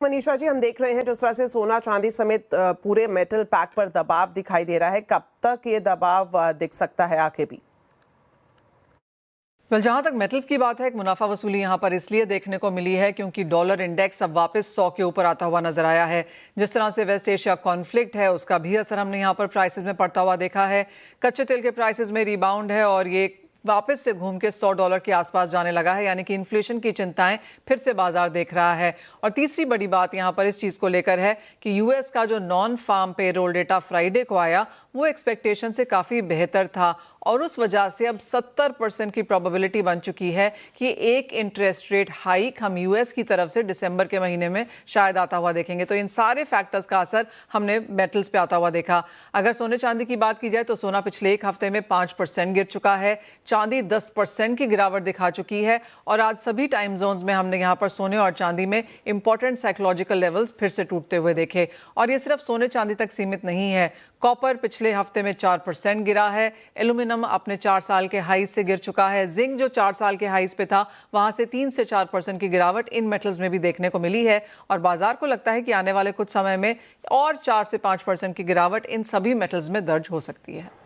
मनीषा जी, हम देख रहे हैं जिस तरह से सोना चांदी समेत पूरे मेटल पैक पर दबाव दिखाई दे रहा है, कब तक ये दबाव दिख सकता है आगे भी? जहां तक मेटल्स की बात है, एक मुनाफा वसूली यहां पर इसलिए देखने को मिली है क्योंकि डॉलर इंडेक्स अब वापस 100 के ऊपर आता हुआ नजर आया है। जिस तरह से वेस्ट एशिया कॉन्फ्लिक्ट है उसका भी असर हमने यहां पर प्राइसेस में पड़ता हुआ देखा है। कच्चे तेल के प्राइसेस में रिबाउंड है और ये वापस से घूम के $100 के आसपास जाने लगा है, यानी कि इन्फ्लेशन की चिंताएं फिर से बाजार देख रहा है। और तीसरी बड़ी बात यहां पर इस चीज को लेकर है कि यूएस का जो non farm payroll data Friday को आया वो एक्सपेक्टेशन से काफी बेहतर था और उस वजह से अब 70% की प्रोबेबिलिटी बन चुकी है कि एक इंटरेस्ट रेट हाइक हम यूएस की तरफ से दिसंबर के महीने में शायद आता हुआ देखेंगे। तो इन सारे फैक्टर्स का असर हमने मेटल्स पे आता हुआ देखा। अगर सोने चांदी की बात की जाए तो सोना पिछले एक हफ्ते में 5% गिर चुका है, चांदी 10% की गिरावट दिखा चुकी है और आज सभी टाइम जोन्स में हमने यहाँ पर सोने और चांदी में इंपॉर्टेंट साइकोलॉजिकल लेवल्स फिर से टूटते हुए देखे। और ये सिर्फ सोने चांदी तक सीमित नहीं है, कॉपर पिछले हफ्ते में 4% गिरा है, एल्यूमिनियम अपने 4 साल के हाई से गिर चुका है, जिंक जो 4 साल के हाईज पे था वहां से 3 से 4% की गिरावट इन मेटल्स में भी देखने को मिली है। और बाजार को लगता है कि आने वाले कुछ समय में और 4 से 5% की गिरावट इन सभी मेटल्स में दर्ज हो सकती है।